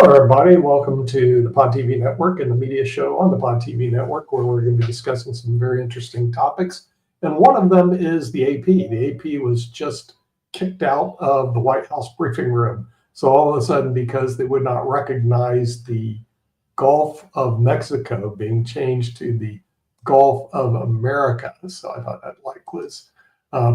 Hello, everybody. Welcome to the Pod TV Network and the media show on the Pod TV Network, where we're going to be discussing some very interesting topics. And one of them is the AP. The AP was just kicked out of the White House briefing room. So all of a sudden, because they would not recognize the Gulf of Mexico being changed to the Gulf of America. So I thought that was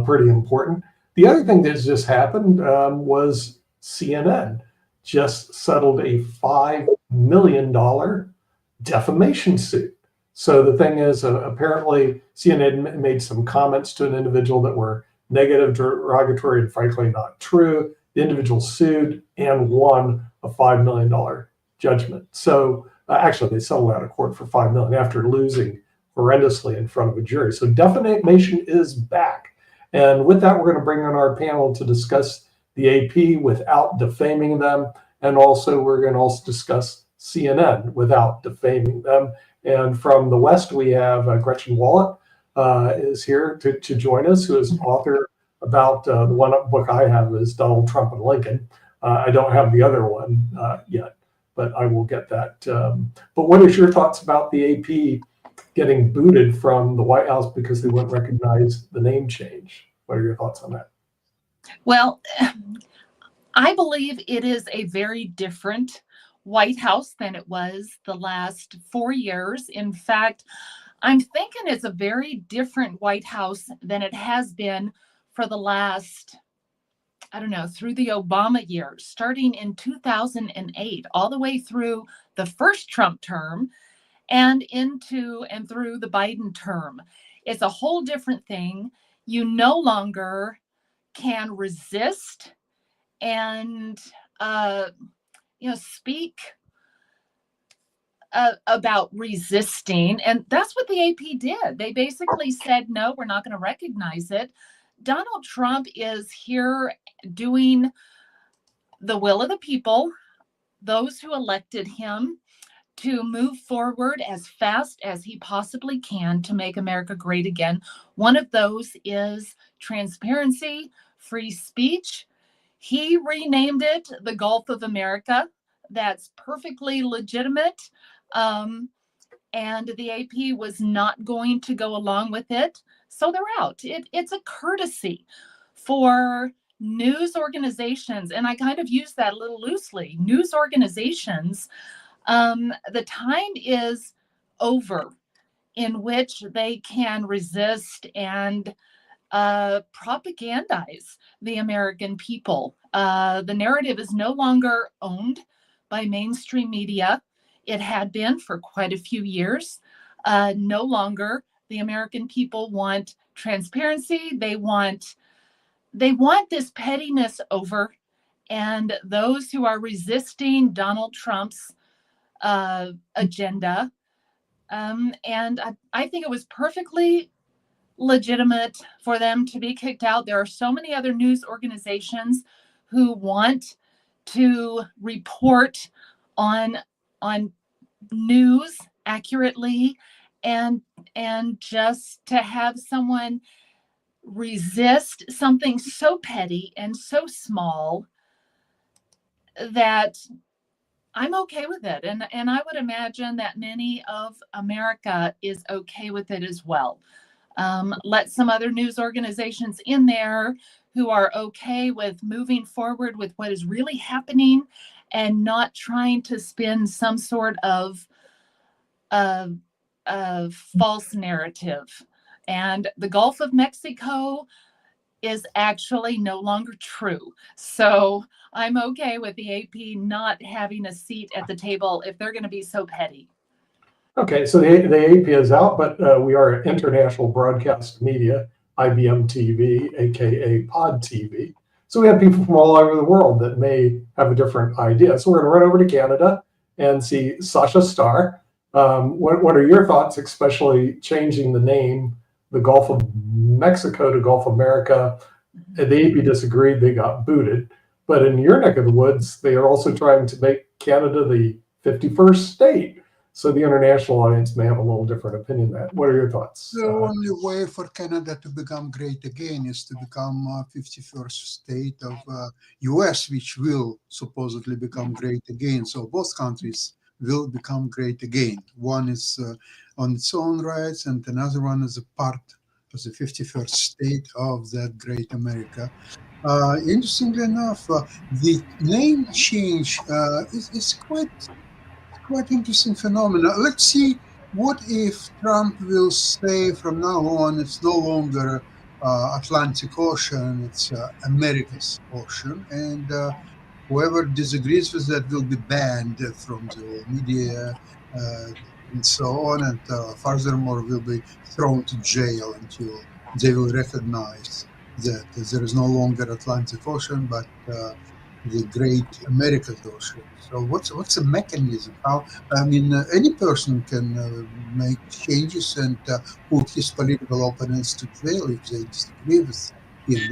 pretty important. The other thing that just happened was CNN just settled a $5 million defamation suit. So the thing is, apparently CNN made some comments to an individual that were negative, derogatory, and frankly not true. The individual sued and won a $5 million judgment. So actually, they settled out of court for $5 million after losing horrendously in front of a jury. So defamation is back. And with that, we're going to bring on our panel to discuss the AP without defaming them. And also, we're going to also discuss CNN without defaming them. And from the West, we have Gretchen Wollett is here to join us, who is an author about the one book I have is Donald Trump and Lincoln. I don't have the other one yet, but I will get that. But what is your thoughts about the AP getting booted from the White House because they wouldn't recognize the name change? What are your thoughts on that? Well, I believe it is a very different White House than it was the last 4 years. In fact, I'm thinking it's a very different White House than it has been for the last, through the Obama years, starting in 2008, all the way through the first Trump term and through the Biden term. It's a whole different thing. You no longer can resist and speak about resisting. And that's what the AP did. They basically said, no, we're not going to recognize it. Donald Trump is here doing the will of the people, those who elected him, to move forward as fast as he possibly can to make America great again. One of those is transparency, free speech. He renamed it the Gulf of America. That's perfectly legitimate. And the AP was not going to go along with it. So they're out. It's a courtesy for news organizations. And I kind of use that a little loosely. News organizations, the time is over in which they can resist and propagandize the American people. The narrative is no longer owned by mainstream media. It had been for quite a few years. No longer. The American people want transparency. They want this pettiness over. And those who are resisting Donald Trump's agenda, and I think it was perfectly legitimate for them to be kicked out. There are so many other news organizations who want to report on news accurately, and just to have someone resist something so petty and so small, that I'm okay with it. And I would imagine that many of America is okay with it as well. Let some other news organizations in there who are okay with moving forward with what is really happening and not trying to spin some sort of false narrative. And the Gulf of Mexico is actually no longer true. So I'm okay with the AP not having a seat at the table if they're going to be so petty. Okay, so the AP is out, but we are international broadcast media, IBM TV, aka Pod TV. So we have people from all over the world that may have a different idea. So we're going to run over to Canada and see Sasha Starr. What are your thoughts, especially changing the name, the Gulf of Mexico to Gulf of America? The AP disagreed, they got booted. But in your neck of the woods, they are also trying to make Canada the 51st state. So the international audience may have a little different opinion than that. What are your thoughts? The only way for Canada to become great again is to become 51st state of US, which will supposedly become great again. So both countries will become great again. One is on its own rights, and another one is a part of the 51st state of that great America. Interestingly enough, the name change is quite interesting phenomena. Let's see what if Trump will say from now on it's no longer Atlantic Ocean, it's America's Ocean, and whoever disagrees with that will be banned from the media and so on, and furthermore will be thrown to jail until they will recognize that there is no longer Atlantic Ocean, but the great America's Ocean. So what's the mechanism? How, I mean, any person can make changes and put his political opponents to jail if they disagree with him.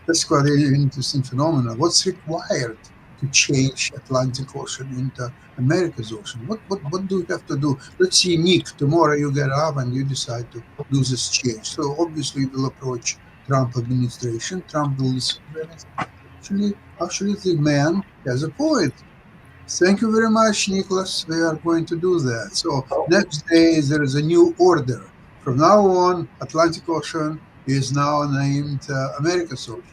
That's quite an interesting phenomenon. What's required to change Atlantic Ocean into America's Ocean? What do you have to do? Let's see, Nick, tomorrow you get up and you decide to do this change. So obviously you will approach Trump administration. Trump will disagree. Actually, the man has a point. Thank you very much, Nicholas. We are going to do that. So next day there is a new order. From now on, Atlantic Ocean is now named America's Ocean.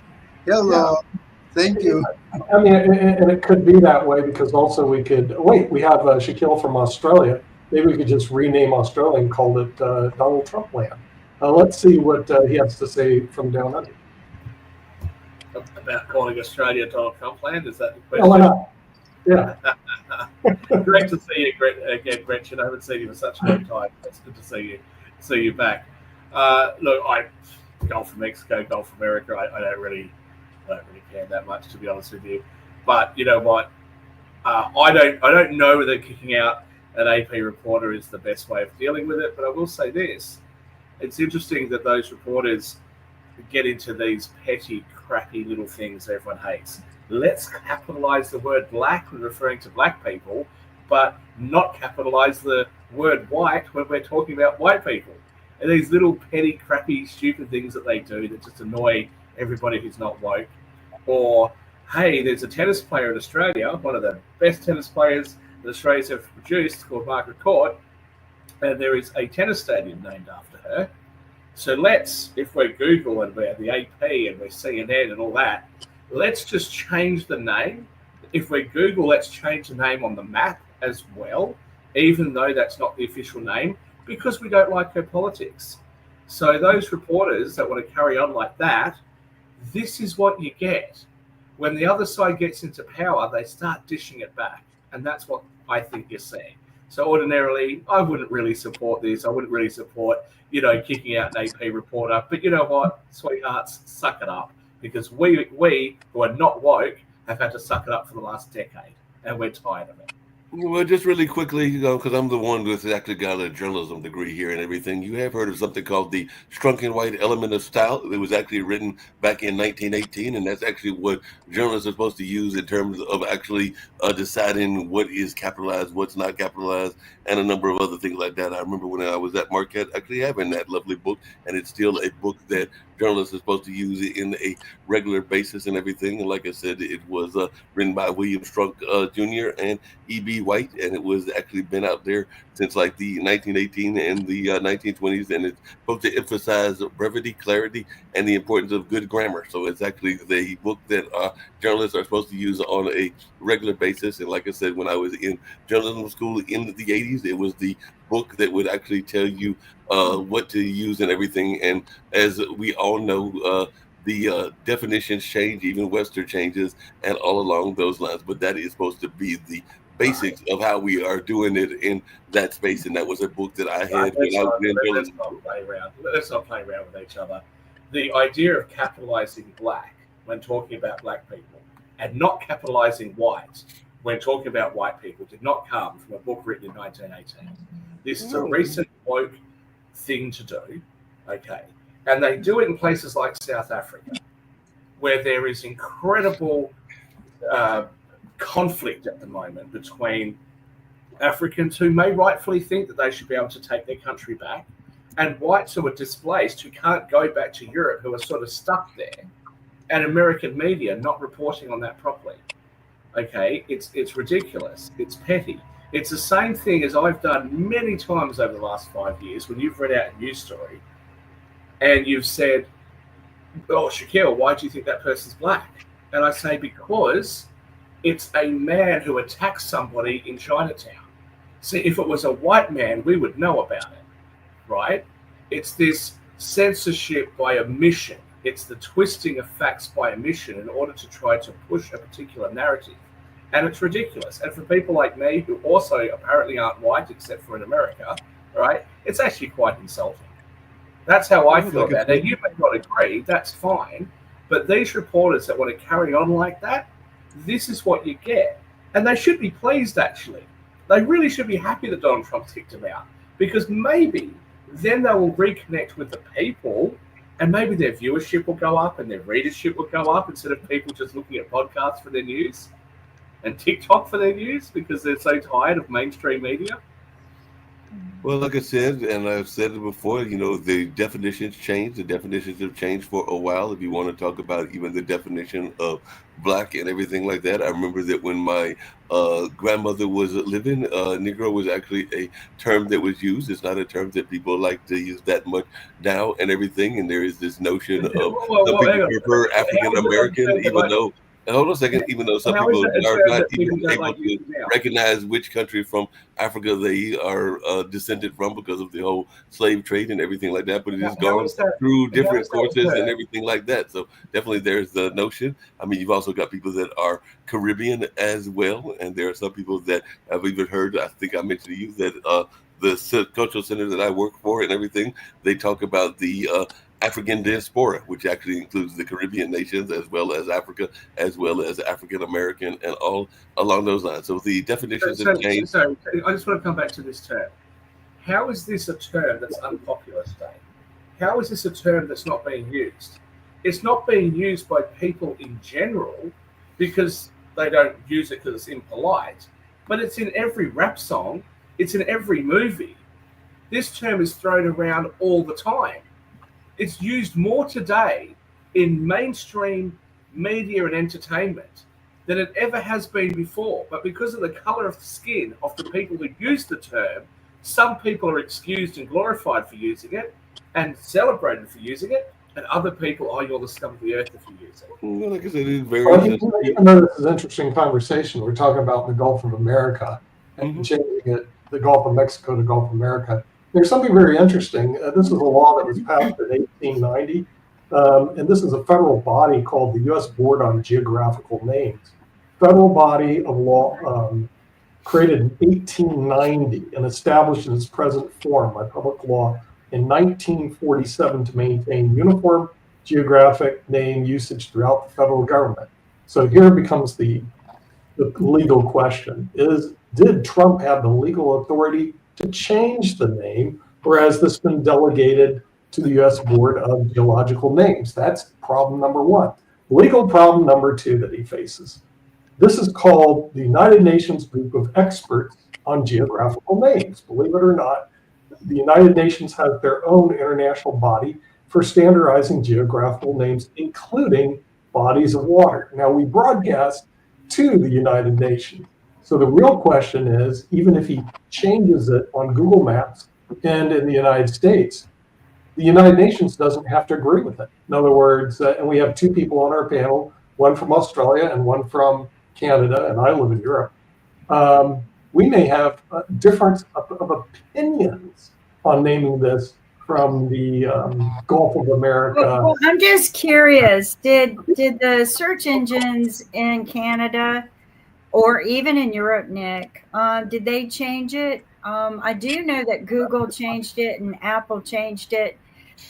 Hello. Yeah. Thank you. I mean, and it could be that way because also we could, we have Shaquille from Australia. Maybe we could just rename Australia and call it Donald Trump land. Let's see what he has to say from down under. About calling Australia Donald Trump land? Is that the question? Oh, why not? Yeah. Great to see you again, Gretchen. I haven't seen you for such a long time. It's good to see you back. Look, I Gulf of Mexico, Gulf of America. I don't really care that much, to be honest with you. But you know what? I don't know whether kicking out an AP reporter is the best way of dealing with it. But I will say this: it's interesting that those reporters get into these petty, crappy little things everyone hates. Let's capitalize the word black when referring to black people, but not capitalize the word white when we're talking about white people. And these little petty, crappy, stupid things that they do that just annoy everybody who's not woke. Or, hey, there's a tennis player in Australia, one of the best tennis players that Australia's ever produced, called Margaret Court, and there is a tennis stadium named after her. So let's, if we're Google and we're the AP and we're CNN and all that, let's just change the name. If we're Google, let's change the name on the map as well, even though that's not the official name, because we don't like her politics. So those reporters that want to carry on like that, this is what you get. When the other side gets into power, they start dishing it back. And that's what I think you're seeing. So ordinarily, I wouldn't really support this. I wouldn't really support, kicking out an AP reporter. But you know what, sweethearts, suck it up. Because we who are not woke have had to suck it up for the last decade. And we're tired of it. Well, just really quickly, because I'm the one who's actually got a journalism degree here and everything, you have heard of something called the Strunk and White Element of Style. It was actually written back in 1918, and that's actually what journalists are supposed to use in terms of actually deciding what is capitalized, what's not capitalized, and a number of other things like that. I remember when I was at Marquette actually having that lovely book, and it's still a book that journalists are supposed to use it in a regular basis and everything. And like I said, it was written by William Strunk Jr. and E.B. White, and it was actually been out there since like the 1918 and the 1920s, and it's supposed to emphasize brevity, clarity, and the importance of good grammar. So it's actually the book that journalists are supposed to use on a regular basis. And like I said, when I was in journalism school in the 80s, it was the book that would actually tell you what to use and everything. And as we all know, the definitions change, even Western changes, and all along those lines. But that is supposed to be the basics of how we are doing it in that space. And that was a book that I had when I was in journalism. Let's not play around with each other. The idea of capitalizing black when talking about black people and not capitalizing white when talking about white people did not come from a book written in 1918. This is a recent woke thing to do, okay? And they do it in places like South Africa, where there is incredible conflict at the moment between Africans who may rightfully think that they should be able to take their country back, and whites who are displaced who can't go back to Europe, who are sort of stuck there, and American media not reporting on that properly. Okay, it's ridiculous. It's petty. It's the same thing as I've done many times over the last 5 years when you've read out a news story and you've said, "Oh, Shaquille, why do you think that person's black?" And I say, because it's a man who attacked somebody in Chinatown. See, if it was a white man, we would know about it, right? It's this censorship by omission. It's the twisting of facts by omission in order to try to push a particular narrative. And it's ridiculous. And for people like me, who also apparently aren't white, except for in America, right, it's actually quite insulting. That's how I feel about it. Now, you may not agree, that's fine. But these reporters that want to carry on like that, this is what you get. And they should be pleased, actually. They really should be happy that Donald Trump kicked them out. Because maybe then they will reconnect with the people, and maybe their viewership will go up and their readership will go up instead of people just looking at podcasts for their news and TikTok for their news because they're so tired of mainstream media. Well, like I said, and I've said it before, the definitions change. The definitions have changed for a while. If you want to talk about even the definition of black and everything like that, I remember that when my grandmother was living, Negro was actually a term that was used. It's not a term that people like to use that much now and everything. And there is this notion of some people prefer African American, even though. Hold on a second. Even though some people are not even able to recognize which country from Africa they are descended from because of the whole slave trade and everything like that, but it has gone through different courses and everything like that. So definitely there's the notion. I mean, you've also got people that are Caribbean as well, and there are some people that I've even heard, I think I mentioned to you, that the cultural center that I work for and everything, they talk about the African diaspora, which actually includes the Caribbean nations as well as Africa, as well as African American, and all along those lines. So the definitions have changed. So I just want to come back to this term. How is this a term that's unpopular today? How is this a term that's not being used? It's not being used by people in general because they don't use it because it's impolite, but it's in every rap song. It's in every movie. This term is thrown around all the time. It's used more today in mainstream media and entertainment than it ever has been before. But because of the color of the skin of the people who use the term, some people are excused and glorified for using it and celebrated for using it, and other people, oh, you're the scum of the earth if you use it. Well, like I said, it's very even though this is an interesting conversation, we're talking about the Gulf of America and changing it, the Gulf of Mexico to Gulf of America. There's something very interesting. This is a law that was passed in 1890, and this is a federal body called the U.S. Board on Geographical Names. Federal body of law created in 1890 and established in its present form by public law in 1947 to maintain uniform geographic name usage throughout the federal government. So here becomes the legal question: did Trump have the legal authority to change the name, or has this been delegated to the U.S. Board of Geological Names? That's problem number one. Legal problem number two that he faces. This is called the United Nations Group of Experts on Geographical Names. Believe it or not, the United Nations has their own international body for standardizing geographical names, including bodies of water. Now, we broadcast to the United Nations. So the real question is, even if he changes it on Google Maps and in the United States, the United Nations doesn't have to agree with it. In other words, and we have two people on our panel, one from Australia and one from Canada, and I live in Europe. We may have a difference of opinions on naming this from the Gulf of America. Well, I'm just curious, did the search engines in Canada or even in Europe, Nick, did they change it? I do know that Google changed it and Apple changed it,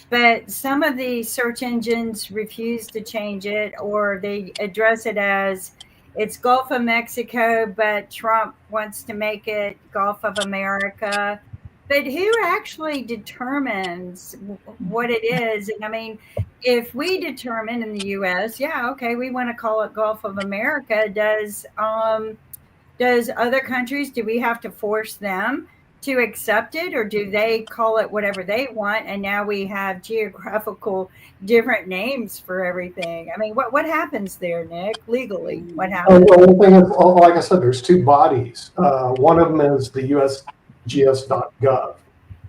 but some of the search engines refuse to change it, or they address it as it's Gulf of Mexico, but Trump wants to make it Gulf of America. But who actually determines what it is? And I mean, if we determine in the U.S., yeah, okay, we want to call it Gulf of America, does Does other countries, do we have to force them to accept it, or do they call it whatever they want? And now we have geographical different names for everything. I mean, what happens there, Nick? Legally, what happens? Well, the thing is, like I said, there's two bodies. One of them is the USGS.gov.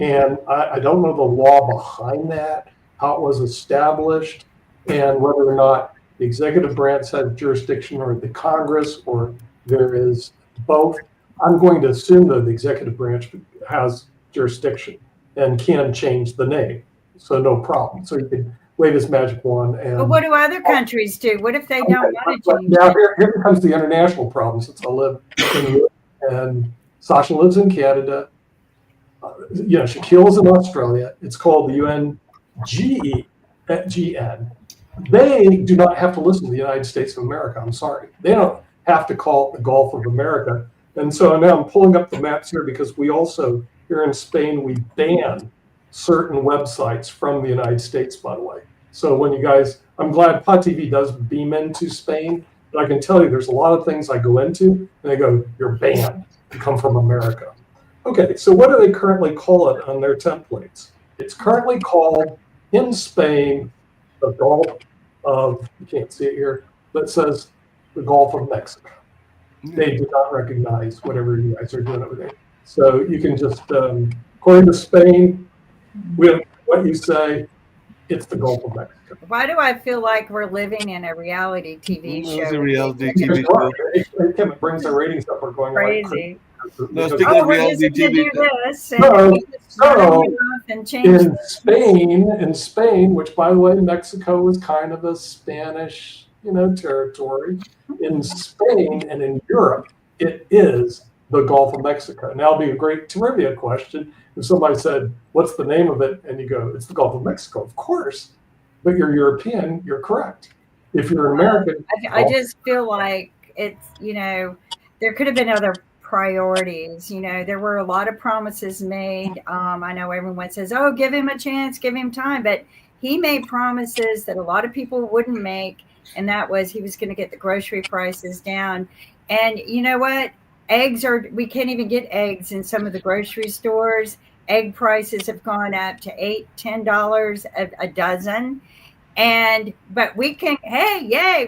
And I don't know the law behind that, how it was established, and whether or not the executive branch has jurisdiction or the Congress, or there is both. I'm going to assume that the executive branch has jurisdiction and can change the name. So no problem. So you can wave his magic wand. And But what do other countries do? What if they don't want to change now it? here comes the international problem. Since I live in Europe and Sasha lives in Canada, Shaquille is in Australia. It's called the UNGN. They do not have to listen to the United States of America. I'm sorry. They don't have to call it the Gulf of America. And so now I'm pulling up the maps here because we also, here in Spain, we ban certain websites from the United States, by the way. So when you guys, I'm glad Pod TV does beam into Spain, but I can tell you there's a lot of things I go into and they go, you're banned to come from America. Okay, so what do they currently call it on their templates? It's currently called in Spain the Gulf of, you can't see it here, but it says the Gulf of Mexico. They do not recognize whatever you guys are doing over there. So you can just, according to Spain, with what you say, it's the Gulf of Mexico. Why do I feel like we're living in a reality TV show? It's a reality It's TV show. it brings the ratings up. We're going like Crazy. No, because speaking Oh, of we're just reality going to TV, do this and, No, we just run no. it off and change in Spain, which by the way, Mexico is kind of a Spanish, territory. In Spain and in Europe, it is the Gulf of Mexico. Now, it'll be a great trivia question if somebody said, "What's the name of it?" and you go, "It's the Gulf of Mexico." Of course, but you're European, you're correct. If you're American, I just feel like it's, there could have been other priorities. There were a lot of promises made. I know everyone says, oh, give him a chance, give him time. But he made promises that a lot of people wouldn't make. And that was he was going to get the grocery prices down. And you know what? We can't even get eggs in some of the grocery stores. Egg prices have gone up to $8, $10 a dozen. But we can,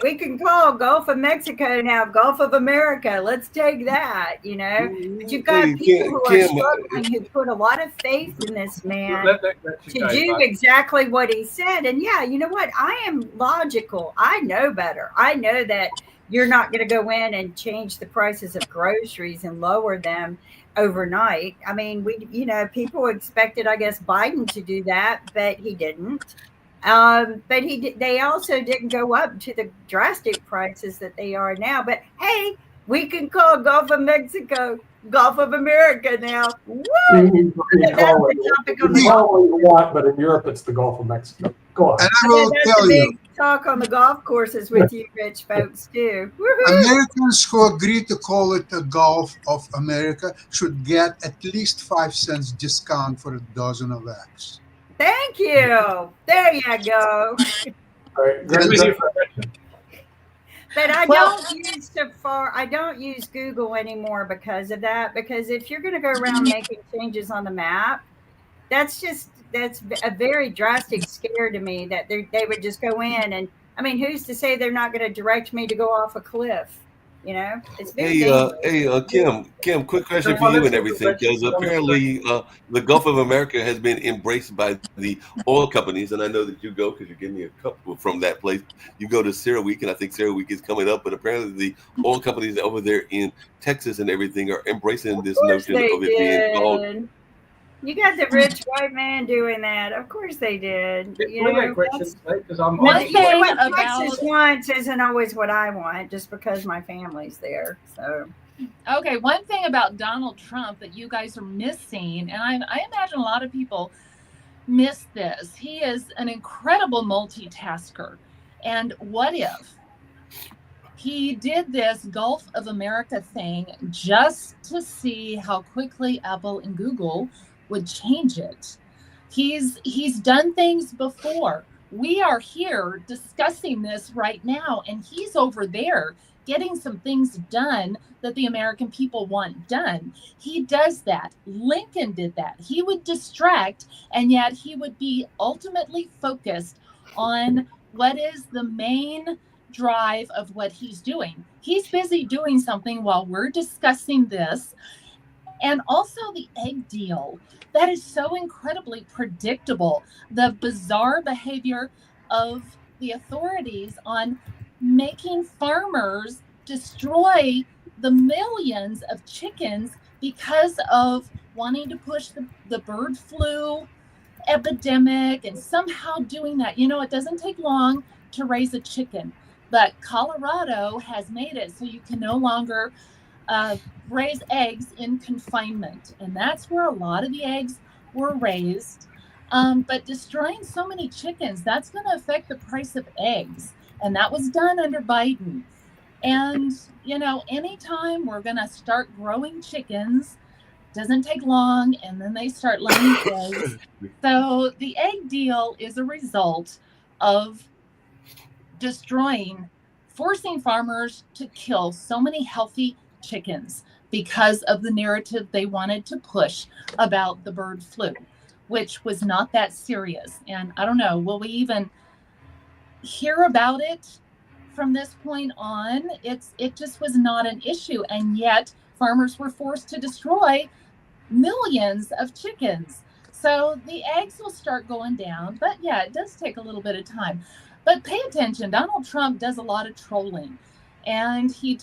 we can call Gulf of Mexico now, Gulf of America. Let's take that, But you've got people who are struggling, who put a lot of faith in this man to do exactly what he said. And yeah, you know what? I am logical. I know better. I know that you're not going to go in and change the prices of groceries and lower them overnight. I mean, people expected, I guess, Biden to do that, but he didn't. But they also didn't go up to the drastic prices that they are now. But hey, we can call Gulf of Mexico Gulf of America now. Woo! you call it what you want, but in Europe, it's the Gulf of Mexico. Go on. And I will That's tell a you, big talk on the golf courses with you rich folks too. Woo-hoo! Americans who agree to call it the Gulf of America should get at least 5 cents discount for a dozen of eggs. Thank you. There you go. All right, But I Well- don't use Safari. I don't use Google anymore because of that. Because if you're going to go around making changes on the map, that's a very drastic scare to me that they would just go in and, I mean, who's to say they're not going to direct me to go off a cliff? It's very dangerous. Kim, quick question for you and everything, because apparently the Gulf of America has been embraced by the oil companies, and I know that you go because you give me a couple from that place. You go to CERAWeek, and I think CERAWeek is coming up, but apparently the oil companies over there in Texas and everything are embracing this notion of it being called. You got the rich white man doing that. Of course they did. questions, because I'm One thing What about- Texas wants isn't always what I want, just because my family's there. So Okay, one thing about Donald Trump that you guys are missing, and I imagine a lot of people miss this. He is an incredible multitasker. And what if he did this Gulf of America thing just to see how quickly Apple and Google would change it? He's done things before. We are here discussing this right now, and he's over there getting some things done that the American people want done. He does that. Lincoln did that. He would distract, and yet he would be ultimately focused on what is the main drive of what he's doing. He's busy doing something while we're discussing this. And also the egg deal. That is so incredibly predictable. The bizarre behavior of the authorities on making farmers destroy the millions of chickens because of wanting to push the bird flu epidemic and somehow doing that. It doesn't take long to raise a chicken, but Colorado has made it so you can no longer raise eggs in confinement. And that's where a lot of the eggs were raised. But destroying so many chickens, that's going to affect the price of eggs. And that was done under Biden. And, anytime we're going to start growing chickens, doesn't take long, and then they start laying eggs. So the egg deal is a result of forcing farmers to kill so many healthy chickens because of the narrative they wanted to push about the bird flu, which was not that serious. And I don't know, will we even hear about it from this point on? It just was not an issue, and yet farmers were forced to destroy millions of chickens. So the eggs will start going down, but yeah, it does take a little bit of time. But pay attention, Donald Trump does a lot of trolling, and he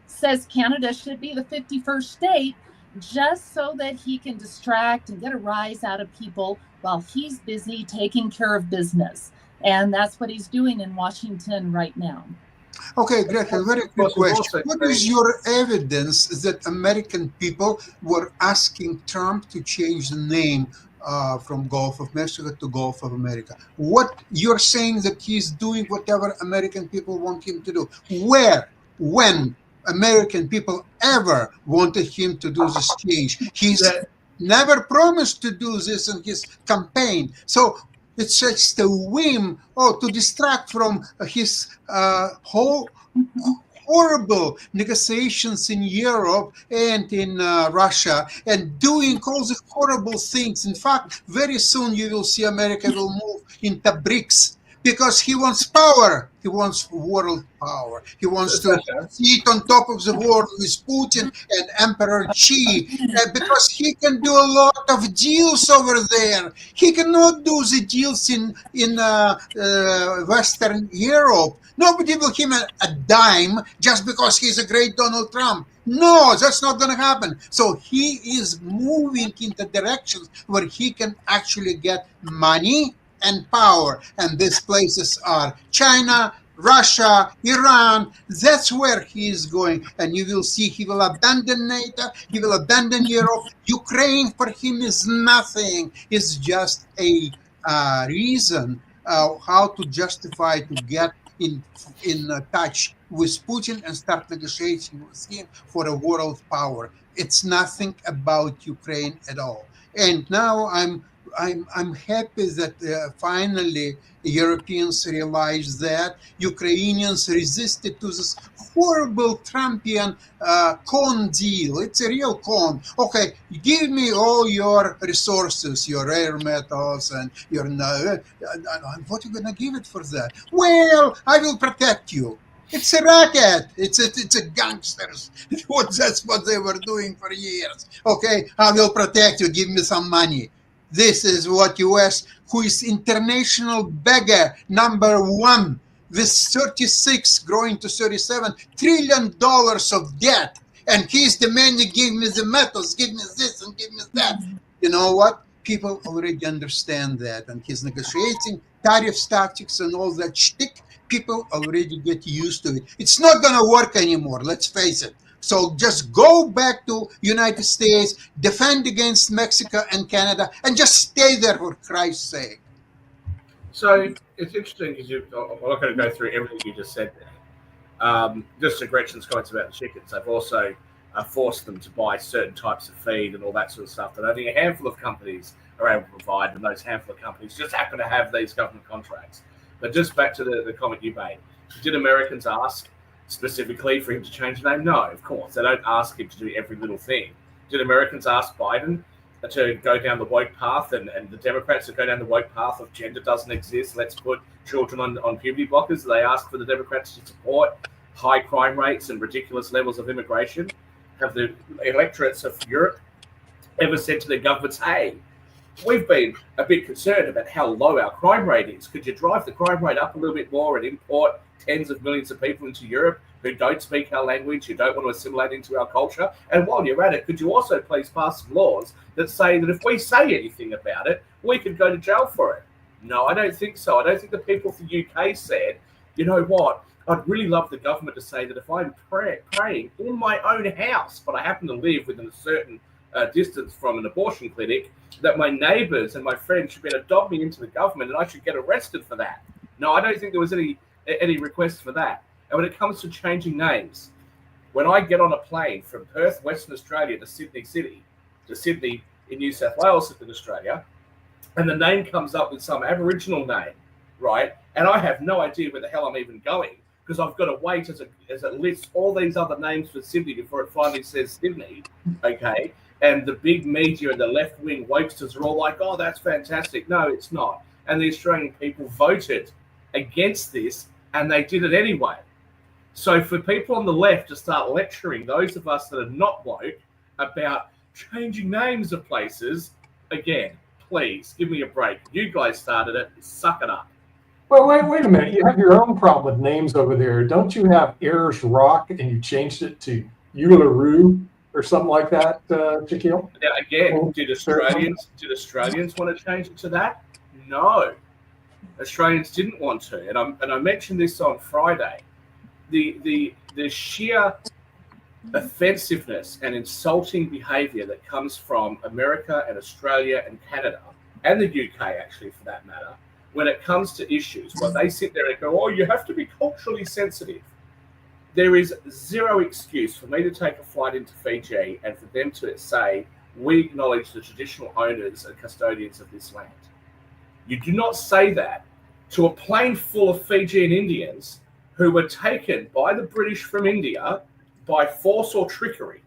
says Canada should be the 51st state just so that he can distract and get a rise out of people while he's busy taking care of business. And that's what he's doing in Washington right now. Okay, Greta, very quick question. What is your evidence that American people were asking Trump to change the name from Gulf of Mexico to Gulf of America? What you're saying that he's doing whatever American people want him to do? Where, when American people ever wanted him to do this change? He's never promised to do this in his campaign. So it's just a whim, to distract from his whole horrible negotiations in Europe and in Russia, and doing all the horrible things. In fact, very soon you will see America will move into BRICS, because he wants power. He wants world power. He wants to sit on top of the world with Putin and Emperor Xi, because he can do a lot of deals over there. He cannot do the deals in Western Europe. Nobody will give him a dime just because he's a great Donald Trump. No, that's not going to happen. So he is moving into directions where he can actually get money and power. And these places are China, Russia, Iran. That's where he is going. And you will see he will abandon NATO. He will abandon Europe. Ukraine for him is nothing. It's just a reason how to justify to get in touch with Putin and start negotiating with him for a world power. It's nothing about Ukraine at all. And now I'm happy that finally Europeans realize that Ukrainians resisted to this horrible Trumpian con deal. It's a real con. Okay, give me all your resources, your rare metals, and your what are you gonna give it for that? Well, I will protect you. It's a racket. It's a gangsters. That's what they were doing for years. Okay, I will protect you. Give me some money. This is what U.S., who is international beggar #1, with 36 growing to $37 trillion of debt, and he's demanding, give me the metals, give me this and give me that. You know what? People already understand that, and he's negotiating tariff tactics and all that shtick. People already get used to it. It's not going to work anymore. Let's face it. So just go back to United States, defend against Mexico and Canada, and just stay there for Christ's sake. So it's interesting because I'm not going to go through everything you just said there. Just to Gretchen's comments about the chickens, they've also forced them to buy certain types of feed and all that sort of stuff that only a handful of companies are able to provide, and those handful of companies just happen to have these government contracts. But just back to the comment you made, did Americans ask specifically for him to change the name? No, of course. They don't ask him to do every little thing. Did Americans ask Biden to go down the woke path and the Democrats to go down the woke path of gender doesn't exist, let's put children on puberty blockers? They ask for the Democrats to support high crime rates and ridiculous levels of immigration? Have the electorates of Europe ever said to their governments, hey, we've been a bit concerned about how low our crime rate is. Could you drive the crime rate up a little bit more and import tens of millions of people into Europe who don't speak our language, who don't want to assimilate into our culture? And while you're at it, could you also please pass some laws that say that if we say anything about it, we could go to jail for it? No, I don't think so. I don't think the people from the UK said, you know what, I'd really love the government to say that if I'm praying in my own house, but I happen to live within a certain distance from an abortion clinic, that my neighbours and my friends should be able to dob me into the government and I should get arrested for that. No, I don't think there was any request for that. And when it comes to changing names, when I get on a plane from Perth, Western Australia to Sydney in New South Wales, in Australia, and the name comes up with some Aboriginal name, right? And I have no idea where the hell I'm even going because I've got to wait as it lists all these other names for Sydney before it finally says Sydney, okay? And the big media and the left-wing wokesters are all like, oh, that's fantastic. No, it's not. And the Australian people voted against this, and they did it anyway. So for people on the left to start lecturing those of us that are not woke about changing names of places, again, please, give me a break. You guys started it. Suck it up. Well, wait a minute. You have your own problem with names over there. Don't you have Ayers Rock and you changed it to Uluru or something like that, Shaquille? Now, again, did Australians want to change it to that? No. Australians didn't want to. And I mentioned this on Friday. The sheer offensiveness and insulting behaviour that comes from America and Australia and Canada, and the UK actually for that matter, when it comes to issues where they sit there and go, oh, you have to be culturally sensitive. There is zero excuse for me to take a flight into Fiji and for them to say, we acknowledge the traditional owners and custodians of this land. You do not say that to a plane full of Fijian Indians who were taken by the British from India by force or trickery.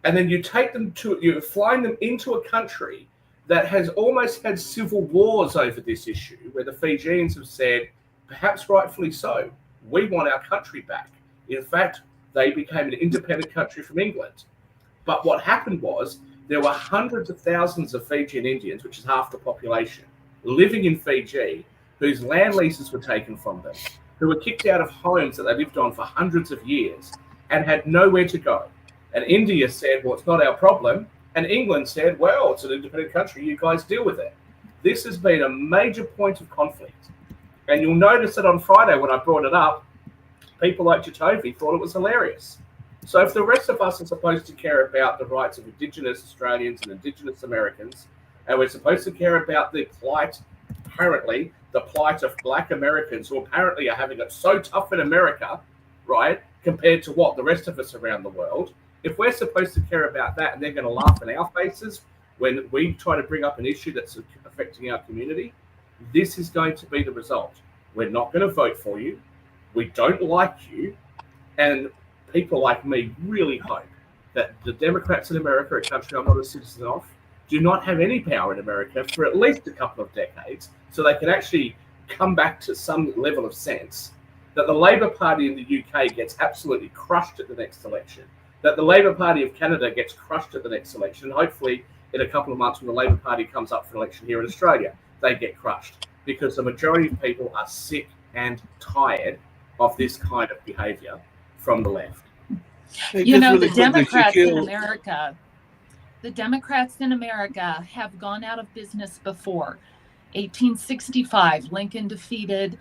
And then you're flying them into a country that has almost had civil wars over this issue, where the Fijians have said, perhaps rightfully so, we want our country back. In fact, they became an independent country from England. But what happened was there were hundreds of thousands of Fijian Indians, which is half the population, living in Fiji, whose land leases were taken from them, who were kicked out of homes that they lived on for hundreds of years and had nowhere to go. And India said, well, it's not our problem. And England said, well, it's an independent country, you guys deal with it. This has been a major point of conflict. And you'll notice that on Friday when I brought it up, people like Jatovi thought it was hilarious. So if the rest of us are supposed to care about the rights of Indigenous Australians and Indigenous Americans, and we're supposed to care about the plight of Black Americans who apparently are having it so tough in America, right, compared to what the rest of us around the world, if we're supposed to care about that and they're going to laugh in our faces when we try to bring up an issue that's affecting our community, this is going to be the result. We're not going to vote for you. We don't like you. And people like me really hope that the Democrats in America, a country I'm not a citizen of, do not have any power in America for at least a couple of decades so they can actually come back to some level of sense that the Labour Party in the UK gets absolutely crushed at the next election, that the Labour Party of Canada gets crushed at the next election, and hopefully in a couple of months when the Labour Party comes up for an election here in Australia, they get crushed because the majority of people are sick and tired of this kind of behaviour from the left. Hey, You just know, really the quickly, Democrats in America have gone out of business before. 1865, Lincoln defeated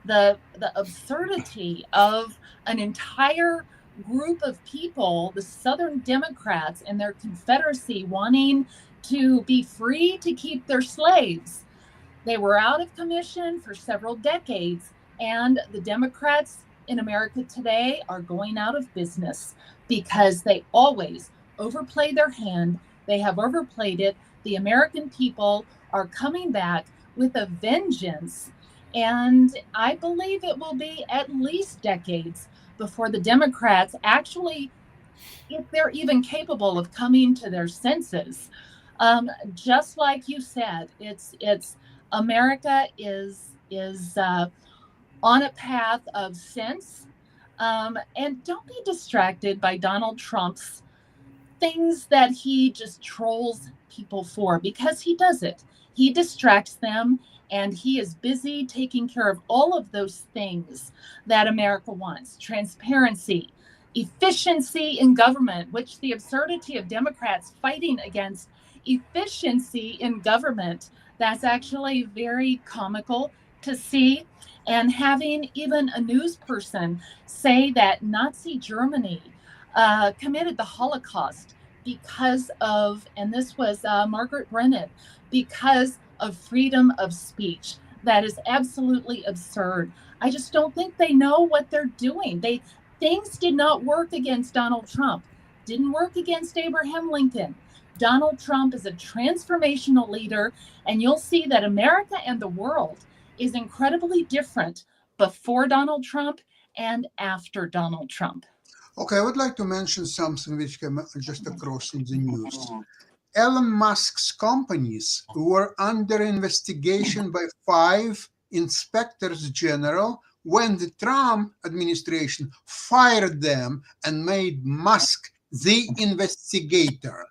the absurdity of an entire group of people, the Southern Democrats and their Confederacy, wanting to be free to keep their slaves. They were out of commission for several decades, and the Democrats in America today are going out of business because they always overplay their hand. They have overplayed it. The American people are coming back with a vengeance, and I believe it will be at least decades before the Democrats actually, if they're even capable of coming to their senses. Just like you said, it's America is on a path of sense, and don't be distracted by Donald Trump's things that he just trolls people for, because he does it. He distracts them, and he is busy taking care of all of those things that America wants: transparency, efficiency in government, which the absurdity of Democrats fighting against efficiency in government, that's actually very comical to see. And having even a news person say that Nazi Germany committed the Holocaust because of, and this was Margaret Brennan, because of freedom of speech. That is absolutely absurd. I just don't think they know what they're doing. Things did not work against Donald Trump, didn't work against Abraham Lincoln. Donald Trump is a transformational leader, and you'll see that America and the world is incredibly different before Donald Trump and after Donald Trump. Okay, I would like to mention something which came just across in the news. Elon Musk's companies were under investigation by 5 inspectors general when the Trump administration fired them and made Musk the investigator.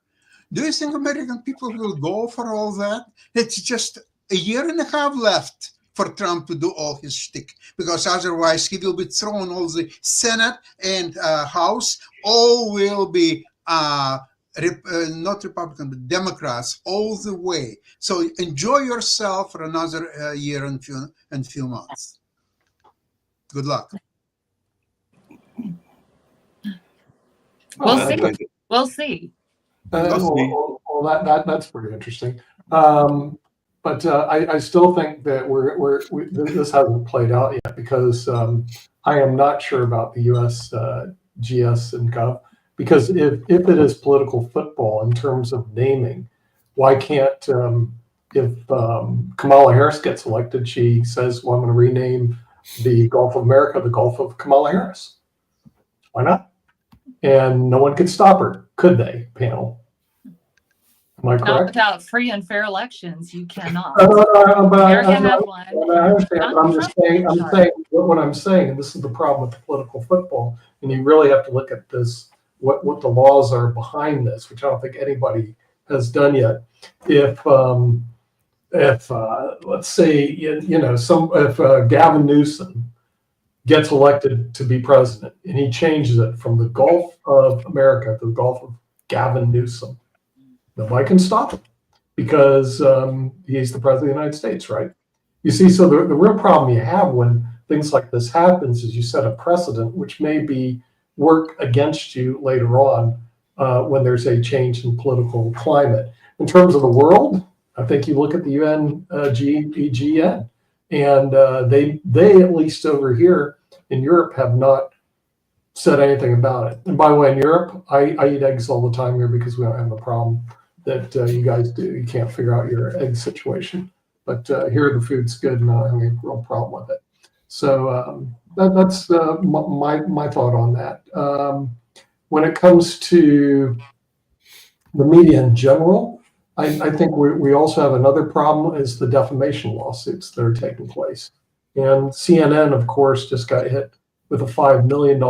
Do you think American people will go for all that? It's just a year and a half left for Trump to do all his shtick, because otherwise he will be thrown. All the Senate and House, all will be not Republican, but Democrats all the way. So enjoy yourself for another year and few months. Good luck. We'll see. We'll see. Well, that's pretty interesting. But I still think that this hasn't played out yet, because I am not sure about the U.S. GS and Gov, because if it is political football in terms of naming, why can't if Kamala Harris gets elected, she says, well, I'm going to rename the Gulf of America the Gulf of Kamala Harris. Why not? And no one could stop her, could they, panel? Am I correct? Not without free and fair elections, you cannot. America has one. I understand, but I'm just saying, what I'm saying, and this is the problem with political football, and you really have to look at this, what the laws are behind this, which I don't think anybody has done yet. If let's say, if Gavin Newsom gets elected to be president and he changes it from the Gulf of America to the Gulf of Gavin Newsom, nobody can stop him, because he's the president of the United States, right? You see, so the real problem you have when things like this happens is you set a precedent which may work against you later on when there's a change in political climate. In terms of the world, I think you look at the UNGPGN, and they at least over here in Europe have not said anything about it. And by the way, in Europe, I eat eggs all the time here because we don't have the problem that you guys do. You can't figure out your egg situation. But here the food's good and I don't have a real problem with it. So that's my thought on that. When it comes to the media in general, I think we also have another problem, is the defamation lawsuits that are taking place. And CNN, of course, just got hit with a $5 million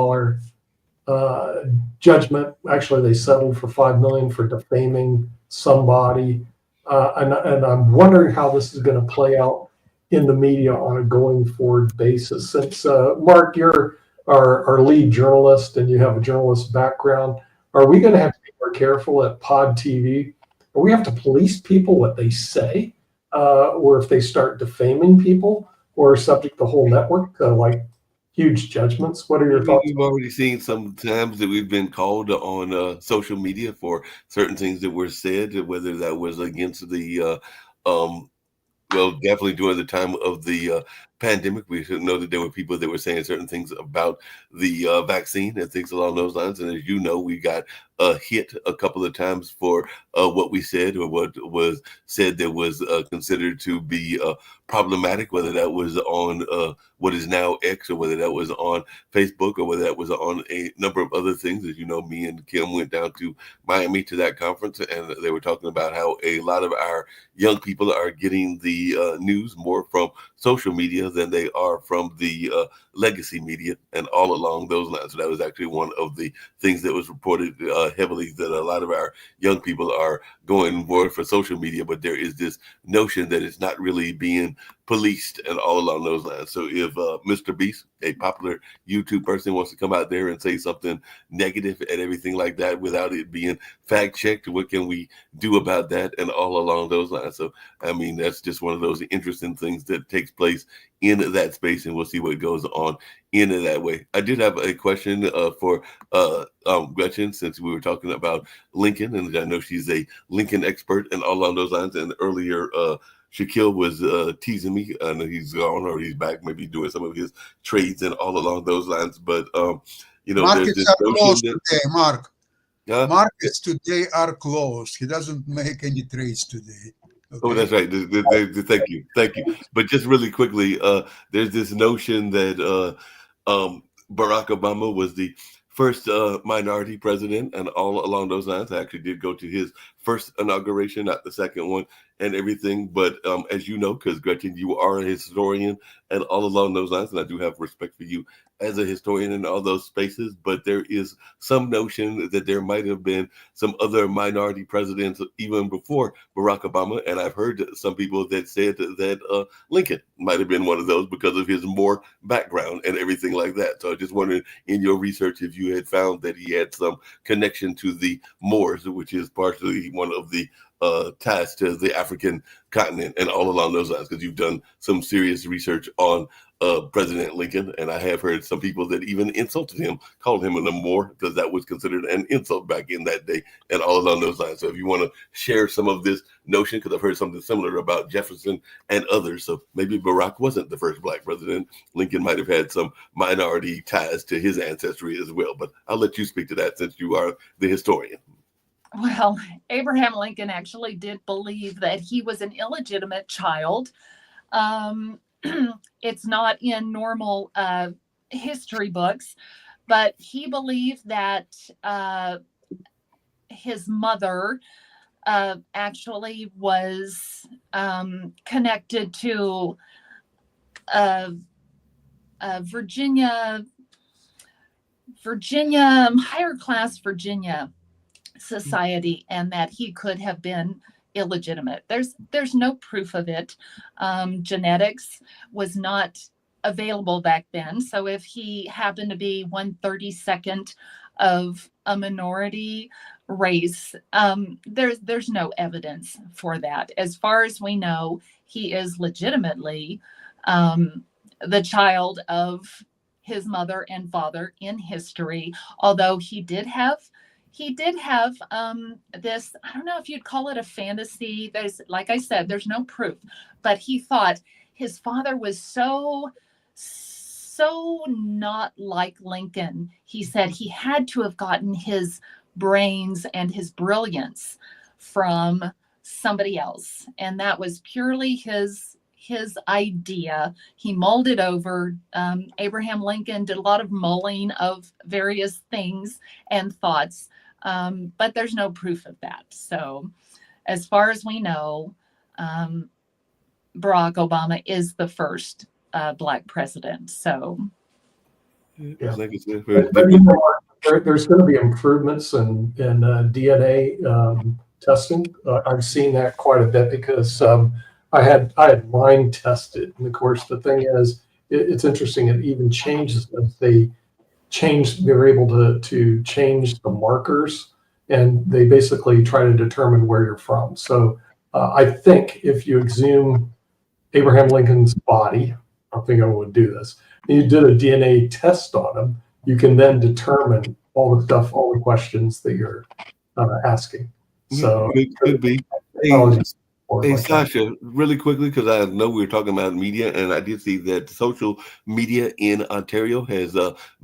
judgment. Actually, they settled for $5 million for defaming somebody. And I'm wondering how this is going to play out in the media on a going forward basis. Since Mark, you're our lead journalist and you have a journalist background, are we going to have to be more careful at Pod TV? Or we have to police people what they say, or if they start defaming people, or subject the whole network to like huge judgments? What are your thoughts? We've already seen some times that we've been called on social media for certain things that were said, whether that was against the, well, definitely during the time of the pandemic. We should know that there were people that were saying certain things about the vaccine and things along those lines. And as you know, we got hit a couple of times for what we said or what was said that was considered to be problematic, whether that was on what is now X or whether that was on Facebook or whether that was on a number of other things. As you know, me and Kim went down to Miami to that conference, and they were talking about how a lot of our young people are getting the news more from social media than they are from the legacy media and all along those lines. So that was actually one of the things that was reported heavily, that a lot of our young people are going more for social media, but there is this notion that it's not really being policed and all along those lines. So if Mr. Beast, a popular YouTube person, wants to come out there and say something negative and everything like that without it being fact checked, what can we do about that and all along those lines? So, I mean, that's just one of those interesting things that takes place in that space, and we'll see what goes on in that way. I did have a question for Gretchen, since we were talking about Lincoln, and I know she's a Lincoln expert and all along those lines. And earlier, Shaquille was teasing me. I know he's gone or he's back, maybe doing some of his trades and all along those lines. But you know, there's Markets this are notion closed that today, Mark. Huh? Markets today are closed. He doesn't make any trades today. Oh, that's right. Thank you. But just really quickly, there's this notion that Barack Obama was the first minority president, and all along those lines. I actually did go to his first inauguration, not the second one, and everything. But as you know, because Gretchen, you are a historian, and all along those lines, and I do have respect for you as a historian in all those spaces. But there is some notion that there might have been some other minority presidents even before Barack Obama, and I've heard some people that said that Lincoln might have been one of those because of his Moor background and everything like that. So I just wondered, in your research, if you had found that he had some connection to the Moors, which is partially one of the ties to the African continent and all along those lines, because you've done some serious research on President Lincoln, and I have heard some people that even insulted him, called him a Moor, because that was considered an insult back in that day, and all along those lines. So if you want to share some of this notion, because I've heard something similar about Jefferson and others, so maybe Barack wasn't the first black president. Lincoln might have had some minority ties to his ancestry as well, but I'll let you speak to that since you are the historian. Well, Abraham Lincoln actually did believe that he was an illegitimate child. It's not in normal history books, but he believed that his mother actually was connected to Virginia, higher class Virginia society, and that he could have been illegitimate. There's no proof of it. Genetics was not available back then, so if he happened to be 1/32 of a minority race, there's no evidence for that. As far as we know, he is legitimately the child of his mother and father in history, although he did have this, I don't know if you'd call it a fantasy. There's, like I said, there's no proof, but he thought his father was so not like Lincoln. He said he had to have gotten his brains and his brilliance from somebody else. And that was purely his idea. He mulled it over. Abraham Lincoln did a lot of mulling of various things and thoughts, but there's no proof of that. So as far as we know, Barack Obama is the first Black president. So Yeah. Like I said, But, you know, there's going to be improvements in DNA testing. I've seen that quite a bit because I had mine tested, and of course the thing is, it's interesting. It even changes as they change. They're able to change the markers, and they basically try to determine where you're from. So I think if you exhume Abraham Lincoln's body, I don't think I would do this. And you did a DNA test on him, you can then determine all the questions that you're asking. So it could be. Hey, for Hey, like that. Sasha, really quickly, because I know we were talking about media, and I did see that social media in Ontario has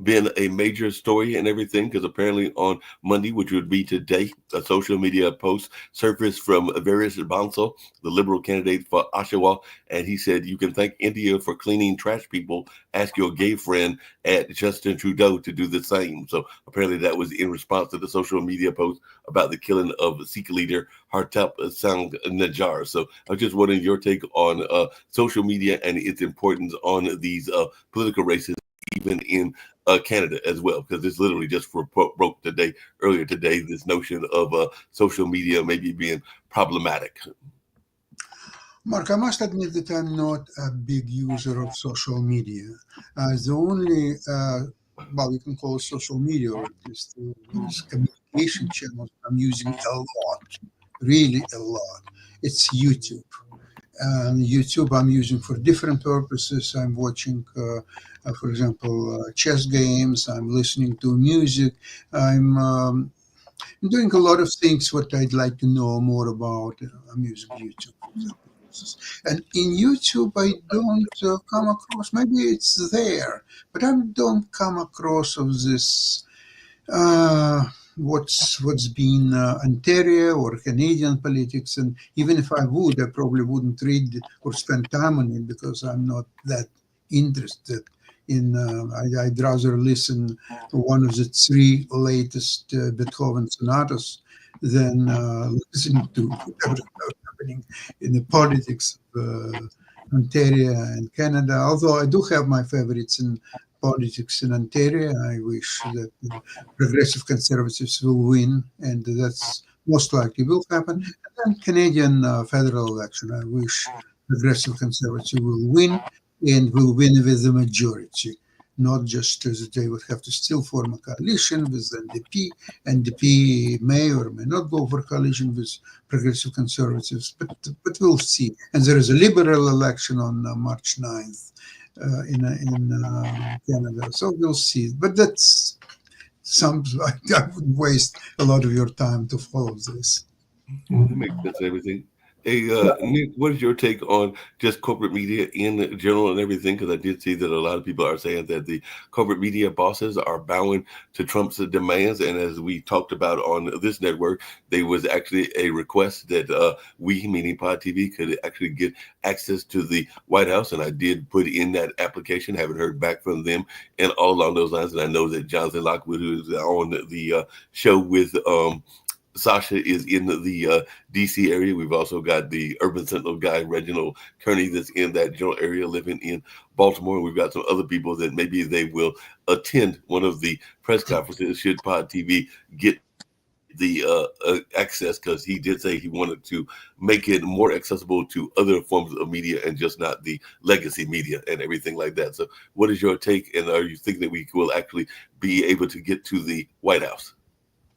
been a major story and everything, because apparently on Monday, which would be today, a social media post surfaced from Various Bansal, the Liberal candidate for Oshawa, and he said, "You can thank India for cleaning trash people. Ask your gay friend at Justin Trudeau to do the same." So apparently that was in response to the social media post about the killing of Sikh leader Hartap Singh Najjar. So I was just wondering your take on social media and its importance on these political races, even in Canada as well, because this literally just broke earlier today, this notion of social media maybe being problematic. Mark, I must admit that I'm not a big user of social media. The only, well, we can call it social media, or at least those communication channels I'm using a lot, really a lot. It's YouTube. YouTube I'm using for different purposes. I'm watching, for example, chess games. I'm listening to music. I'm doing a lot of things what I'd like to know more about. I'm using YouTube, for example. And in YouTube, I don't come across. Maybe it's there, but I don't come across of this. What's been Ontario or Canadian politics, and even if I would, I probably wouldn't read or spend time on it because I'm not that interested in. I'd rather listen to one of the three latest Beethoven sonatas than listening to whatever's happening in the politics of Ontario and Canada. Although I do have my favorites in politics in Ontario. I wish that the progressive conservatives will win, and that's most likely will happen. And then Canadian federal election, I wish progressive conservatives will win and will win with the majority, not just as they would have to still form a coalition with NDP. NDP may or may not go for coalition with progressive conservatives, but we'll see. And there is a liberal election on March 9th. In Canada, so we'll see. But that's I would waste a lot of your time to follow this. That makes sense and everything. Hey, Nick, what is your take on just corporate media in general and everything? Because I did see that a lot of people are saying that the corporate media bosses are bowing to Trump's demands. And as we talked about on this network, there was actually a request that we, meaning Pod TV, could actually get access to the White House. And I did put in that application, haven't heard back from them, and all along those lines. And I know that Jonathan Lockwood, who is on the show with Sasha, is in the D.C. area. We've also got the Urban Sentinel guy, Reginald Kearney, that's in that general area living in Baltimore. We've got some other people that maybe they will attend one of the press conferences should Pod TV get the access, because he did say he wanted to make it more accessible to other forms of media and just not the legacy media and everything like that. So what is your take, and are you thinking that we will actually be able to get to the White House?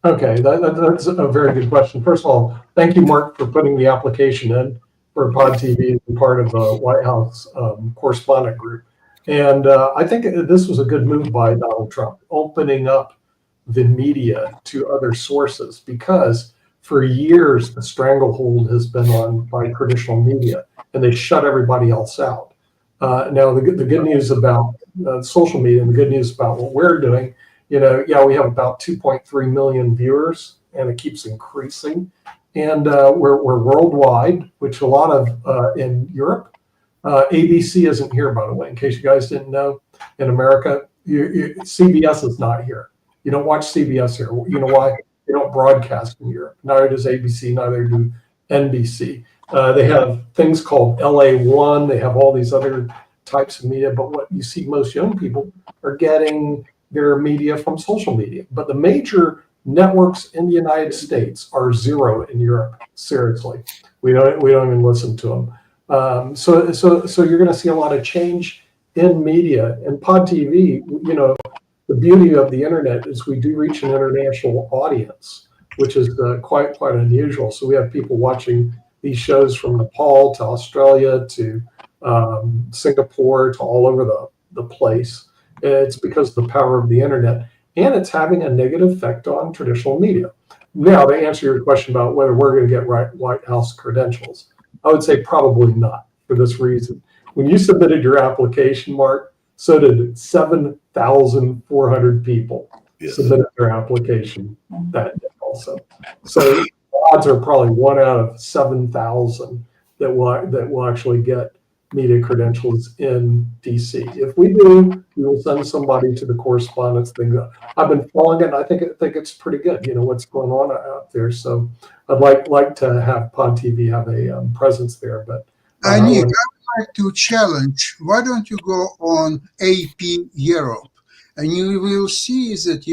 Okay, that's a very good question. First of all, thank you, Mark, for putting the application in for Pod TV to be part of the White House correspondent group. And I think this was a good move by Donald Trump, opening up the media to other sources, because for years the stranglehold has been on by traditional media, and they shut everybody else out. Now, the good news about social media, and the good news about what we're doing, we have about 2.3 million viewers, and it keeps increasing. And we're worldwide, which a lot of in Europe. ABC isn't here, by the way, in case you guys didn't know. In America, CBS is not here. You don't watch CBS here. You know why? They don't broadcast in Europe. Neither does ABC, neither do NBC. They have things called LA1. They have all these other types of media. But what you see, most young people are getting their media from social media. But the major networks in the United States are zero in Europe. Seriously, we don't even listen to them. So you're going to see a lot of change in media. And Pod TV, the beauty of the internet is we do reach an international audience, which is quite unusual. So we have people watching these shows from Nepal to Australia to Singapore to all over the place. It's because of the power of the internet, and it's having a negative effect on traditional media. Now, to answer your question about whether we're going to get White House credentials, I would say probably not for this reason. When you submitted your application, Mark, so did 7,400 people Yes. submitted their application that day also. So the odds are probably 1 out of 7,000 that will actually get media credentials in DC. If we do, we will send somebody to the correspondence thing. I've been following it, and I think it's pretty good. You know what's going on out there. So I'd like to have Pod TV have a presence there. But Nick, I would like to challenge. Why don't you go on AP Europe? And you will see that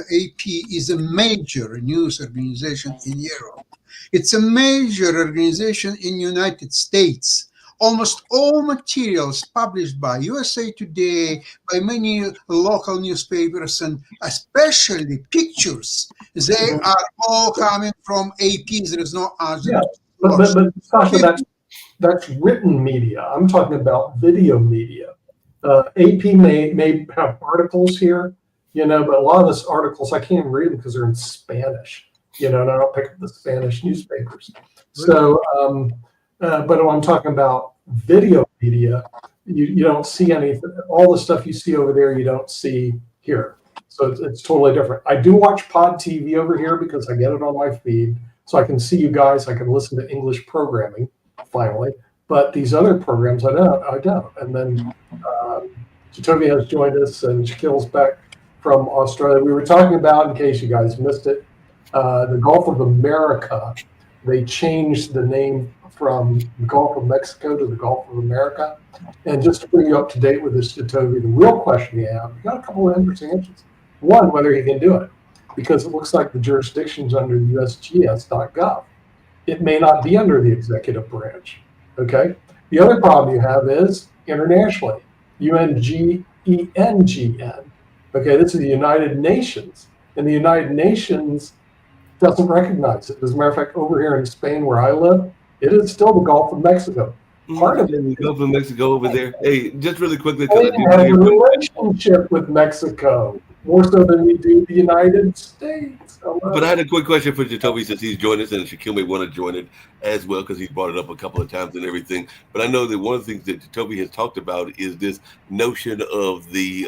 AP is a major news organization in Europe. It's a major organization in United States. Almost all materials published by USA Today, by many local newspapers, and especially pictures, they are all coming from AP. There is no other. Yeah, but Sasha, that's written media. I'm talking about video media. AP may have articles here, you know, but a lot of those articles I can't read them because they're in Spanish, you know, and I don't pick up the Spanish newspapers. So, but when I'm talking about video media, you don't see anything. All the stuff you see over there, you don't see here. So it's totally different. I do watch Pod TV over here because I get it on my feed, so I can see you guys. I can listen to English programming finally. But these other programs, I don't. And then Jatovia has joined us, and Shaquille's back from Australia. We were talking about, in case you guys missed it, the Gulf of America. They changed the name from the Gulf of Mexico to the Gulf of America. And just to bring you up to date with this, Jatovia, the real question you have, you got a couple of interesting answers. One, whether he can do it, because it looks like the jurisdiction's under USGS.gov. It may not be under the executive branch. Okay. The other problem you have is internationally, UNGENGN. Okay, this is the United Nations, and the United Nations doesn't recognize it. As a matter of fact, over here in Spain, where I live, it is still the Gulf of Mexico. Part of it, the Gulf of Mexico over there. Hey, just really quickly, we have a relationship with Mexico more so than we do the United States. But I had a quick question for Jatovia since he's joined us, and Shaquille may want to join it as well because he's brought it up a couple of times and everything. But I know that one of the things that Jatovia has talked about is this notion of the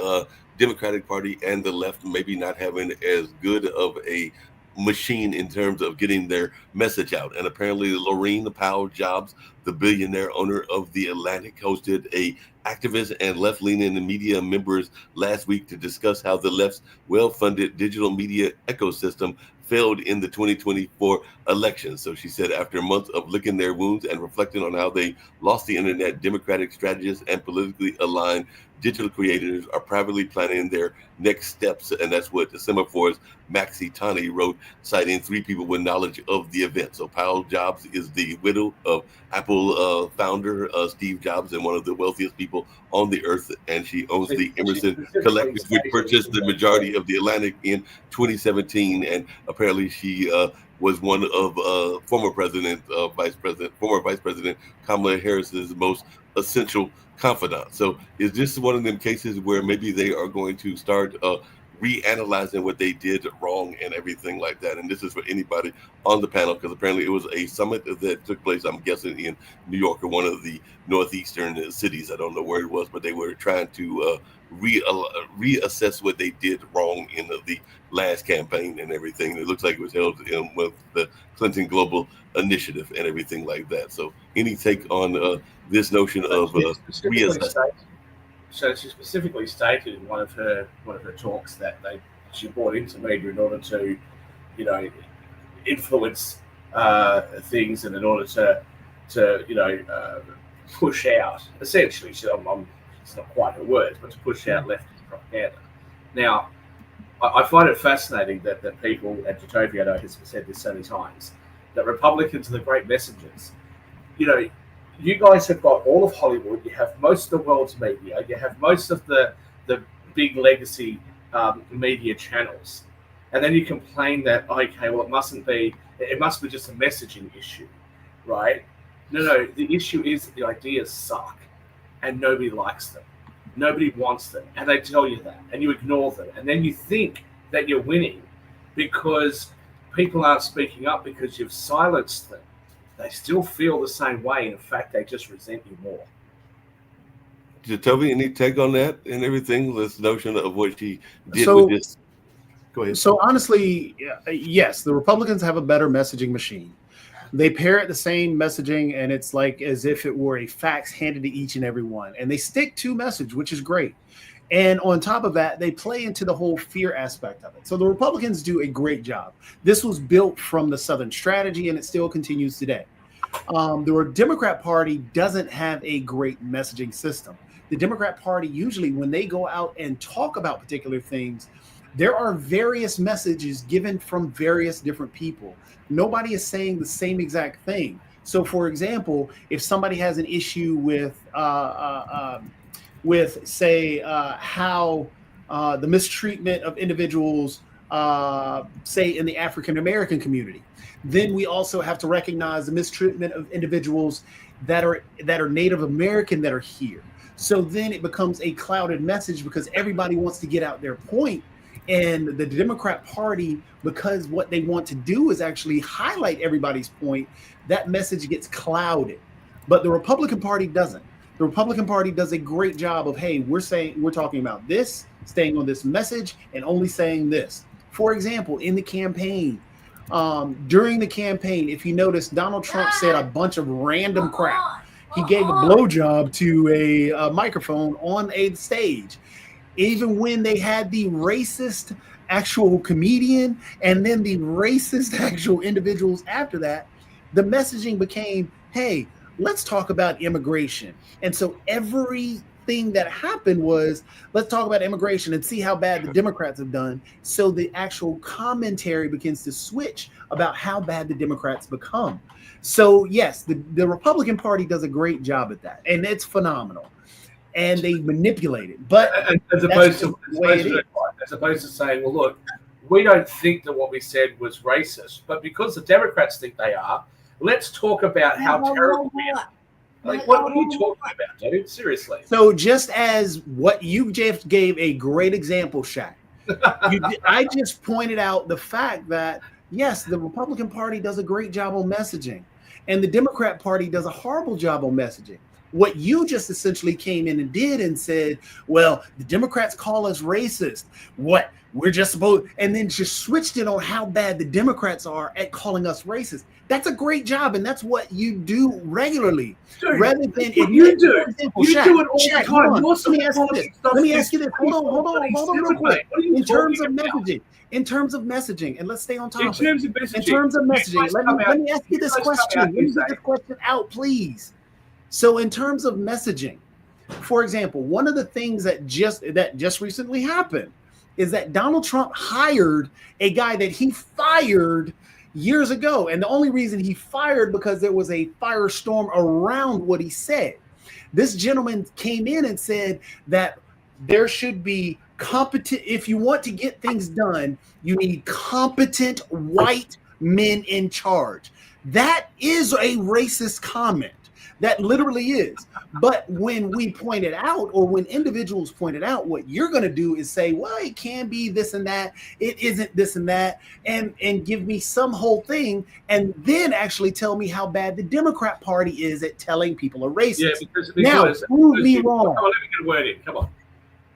Democratic Party and the left maybe not having as good of a machine in terms of getting their message out. And apparently Laurene Powell Jobs, the billionaire owner of The Atlantic, hosted a activist and left-leaning media members last week to discuss how the left's well-funded digital media ecosystem failed in the 2024 election. So she said after months of licking their wounds and reflecting on how they lost the internet, Democratic strategists and politically aligned digital creators are privately planning their next steps. And that's what the Semaphores Maxi Tani wrote, citing 3 people with knowledge of the event. So Powell Jobs is the widow of Apple founder Steve Jobs and one of the wealthiest people on the earth. And she owns the Emerson Collective, which purchased the majority of The Atlantic in 2017. And apparently she was one of former Vice President Kamala Harris's most essential confidant. So is this one of them cases where maybe they are going to start reanalyzing what they did wrong and everything like that? And this is for anybody on the panel, because apparently it was a summit that took place, I'm guessing, in New York or one of the northeastern cities. I don't know where it was, but they were trying to reassess what they did wrong in the last campaign and everything. It looks like it was held with the Clinton Global Initiative and everything like that. So any take on this notion of reassessment? So she specifically stated in one of her talks that she bought into media in order to, influence things and in order to push out. Essentially, it's not quite her words, but to push out leftist propaganda. Now, I find it fascinating that people, and Jatovia, I know, has said this so many times, that Republicans are the great messengers. You guys have got all of Hollywood, you have most of the world's media, you have most of the big legacy media channels. And then you complain that, okay, well, it must be just a messaging issue, right? No, the issue is the ideas suck and nobody likes them. Nobody wants them. And they tell you that and you ignore them. And then you think that you're winning because people aren't speaking up because you've silenced them. they still feel the same way. In fact, they just resent you more. Toby, any take on that and everything? This notion of what she did So- with this. Go ahead. So honestly, yes, the Republicans have a better messaging machine. They parrot the same messaging, and it's like as if it were a fax handed to each and every one. And they stick to message, which is great. And on top of that, they play into the whole fear aspect of it. So the Republicans do a great job. This was built from the Southern strategy, and it still continues today. The Democrat Party doesn't have a great messaging system. The Democrat Party, usually when they go out and talk about particular things, there are various messages given from various different people. Nobody is saying the same exact thing. So, for example, if somebody has an issue with say, how the mistreatment of individuals, say, in the African American community, then we also have to recognize the mistreatment of individuals that are Native American that are here. So then it becomes a clouded message because everybody wants to get out their point. And the Democrat Party, because what they want to do is actually highlight everybody's point, that message gets clouded. But the Republican Party doesn't. The Republican Party does a great job of, hey, we're talking about this, staying on this message, and only saying this. For example, in the campaign, during the campaign, if you notice, Donald Trump said a bunch of random crap. He gave a blowjob to a microphone on a stage. Even when they had the racist actual comedian and then the racist actual individuals after that, the messaging became, hey, let's talk about immigration. And so everything that happened was, let's talk about immigration and see how bad the Democrats have done. So the actual commentary begins to switch about how bad the Democrats become. So yes, the Republican Party does a great job at that, and it's phenomenal. And they manipulate it, but as opposed to saying, well, look, we don't think that what we said was racist, but because the Democrats think they are, let's talk about how terrible we are. Like, what are you talking about, dude? Seriously. So just as what you just gave a great example, Shaq, I just pointed out the fact that, yes, the Republican Party does a great job on messaging, and the Democrat Party does a horrible job on messaging. What you just essentially came in and did and said, well, the Democrats call us racist. What? We're just supposed, and then just switched it on how bad the Democrats are at calling us racist. That's a great job, and that's what you do regularly. Dude, rather than if you do. for example, You Shaq, do it all Shaq, the time. hold on. Let me ask you this. Hold on real quick. In terms of messaging, and let's stay on topic. In terms of messaging, let me ask you this question. Let me get this question out, please. So in terms of messaging, for example, one of the things that just recently happened is that Donald Trump hired a guy that he fired years ago. And the only reason he fired because there was a firestorm around what he said. This gentleman came in and said that there should be competent, if you want to get things done, you need competent white men in charge. That is a racist comment. That literally is. But when we point it out, or when individuals point it out, what you're going to do is say, well, it can be this and that. It isn't this and that. And give me some whole thing. And then actually tell me how bad the Democrat Party is at telling people are racist. Yeah, because now, prove me wrong. Come on, let me get a word in. Come on.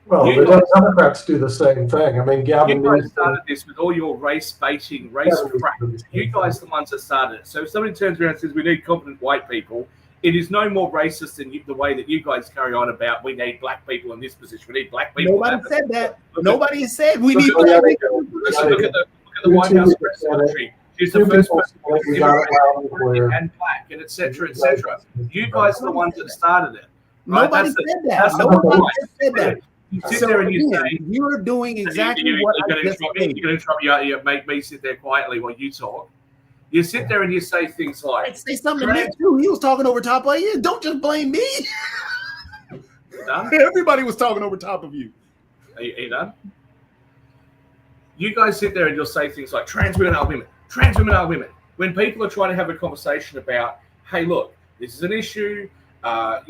Well, You the Democrats do the same thing. I mean, Gavin You guys Newsom. started this with all your race baiting, race crap. You guys are the ones that started it. So if somebody turns around and says we need competent white people, it is no more racist than the way that you guys carry on about we need black people in this position. We need black people. Nobody said that. Nobody has said we Look need at- black people. Look at the White House press secretary. She's the first person and black and etc. etc. You guys are the ones that started it. Right? Nobody That's said the- that. that's the Nobody point. said that. You sit So there and you again, say you're doing exactly you're what I going to just interrupt me. said. You're going to interrupt me. You make me sit there quietly while you talk. You sit there and you say things like, I'd say something to Nick too. He was talking over top of you. Don't just blame me. "Done? Everybody was talking over top of you. Are you done?" You guys sit there and you'll say things like, trans women are women. Trans women are women. When people are trying to have a conversation about, hey, look, this is an issue. A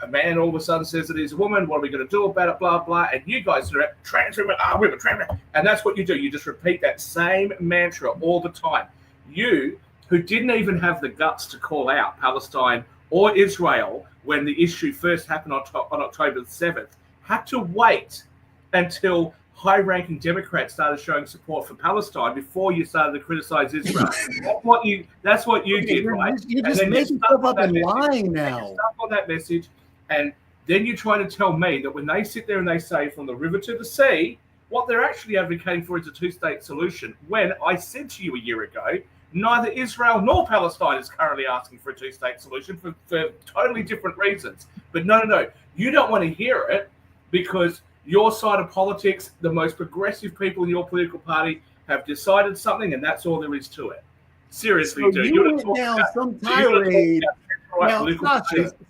man all of a sudden says that he's a woman. What are we going to do about it? Blah, blah. And you guys are trans women are women. Trans women. And that's what you do. You just repeat that same mantra all the time. You who didn't even have the guts to call out Palestine or Israel when the issue first happened on October the 7th, had to wait until high-ranking Democrats started showing support for Palestine before you started to criticize Israel. That's what you did, right? You're just making stuff up and lying now. Stuck on that message, and then you try to tell me that when they sit there and they say from the river to the sea, what they're actually advocating for is a two-state solution. When I said to you a year ago, neither Israel nor Palestine is currently asking for a two-state solution for totally different reasons. But no, you don't want to hear it because your side of politics, the most progressive people in your political party have decided something, and that's all there is to it. Seriously, So dude. you went down some tirade. Now,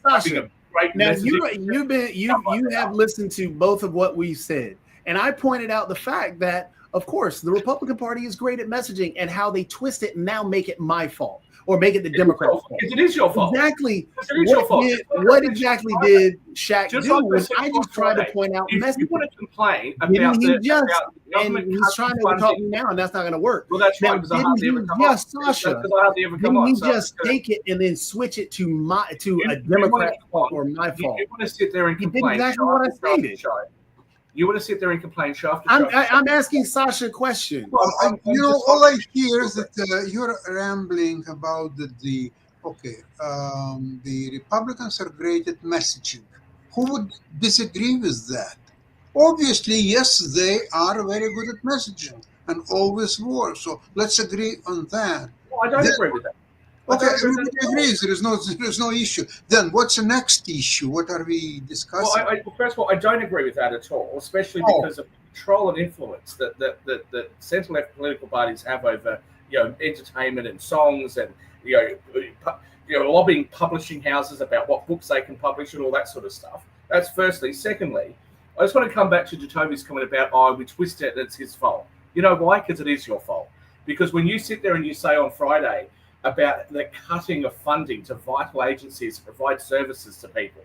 Sasha, now you have listened to both of what we've said, and I pointed out the fact that, of course, the Republican Party is great at messaging and how they twist it and now make it my fault or make it the Democrats' fault. It is your fault. Exactly. It is your fault. What exactly did Shaq Just do? like I Was said I just tried to point out If messaging. you want to complain Didn't about he the just? about And government he's cuts trying to funding- talk me now, and that's not going to work. Well, that's Now, right, because I hardly didn't ever he come just, on. Sasha, Because I hardly ever come Didn't on. he So just take it and then switch it to a you Democrat fault want or my to- fault? You want to sit there and He did complain. exactly show what I after show after stated. show. You want to sit there and complain show after show. I'm asking Sasha a question. Well, I'm You know, just all I talking- hear is that you're rambling about the Republicans are great at messaging. Who would disagree with that? Obviously, yes, they are very good at messaging and always were. So let's agree on that. Well, I don't Then- agree with that. Okay, everybody agrees. There is no issue. Then what's the next issue? What are we discussing? Well, first of all, I don't agree with that at all, especially Oh. because of control and influence that centre-left political parties have over, entertainment and songs and, lobbying publishing houses about what books they can publish and all that sort of stuff. That's firstly. Secondly, I just want to come back to Jacoby's comment about, we twist it and it's his fault. You know why? Because it is your fault. Because when you sit there and you say on Friday about the cutting of funding to vital agencies to provide services to people,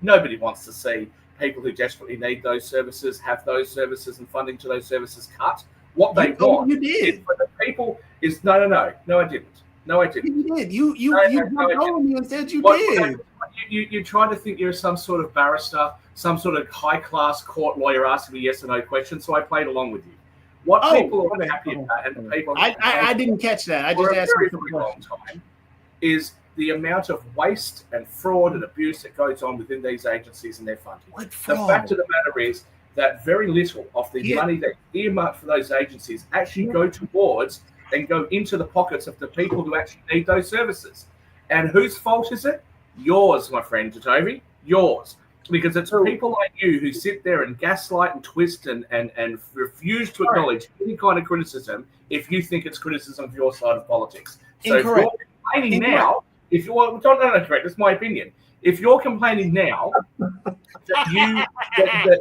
nobody wants to see people who desperately need those services have those services and funding to those services cut. What they want You did. is for the people is no, I didn't. No, I didn't. You did. You No, jumped I over me and said you What- did. You try to think you're some sort of barrister, some sort of high-class court lawyer asking me yes or no questions, so I played along with you. What Oh, people are okay. happy about, and people I didn't catch that. I for just a asked very, you very long time, is the amount of waste and fraud and abuse that goes on within these agencies and their funding. What The fraud? fact of the matter is that very little of the Yeah. money that earmarked for those agencies actually go towards and go into the pockets of the people who actually need those services. And whose fault is it? Yours, my friend Jacoby. Yours. Because it's people like you who sit there and gaslight and twist and refuse to acknowledge any kind of criticism if you think it's criticism of your side of politics. So Incorrect. if you're complaining now, if you well, don't know, correct, that's my opinion. If you're complaining now that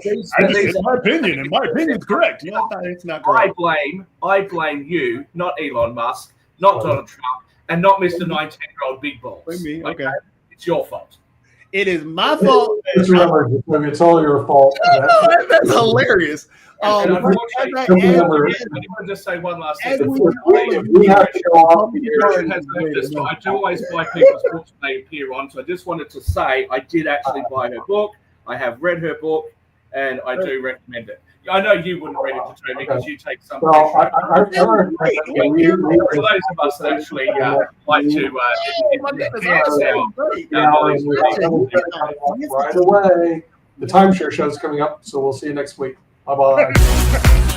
these my opinion, and my opinion's correct. No, it's not correct. I blame you, not Elon Musk, not Donald Trump, and not Mr. 19-year-old Big Balls. Blame me, okay. It's your fault. It is my fault. Just remember, Jacoby, it's all your fault. That's hilarious. And unfortunately, as I want to just say one last as thing. we- We have to show up here. I do always buy people's books when they appear on, so I just wanted to say I did actually buy her book. I have read her book, and I do recommend it. I know you wouldn't read it to me because you take some. Well, for I those of us that actually like to right away. The timeshare show's coming up, so we'll see you next week. Bye bye.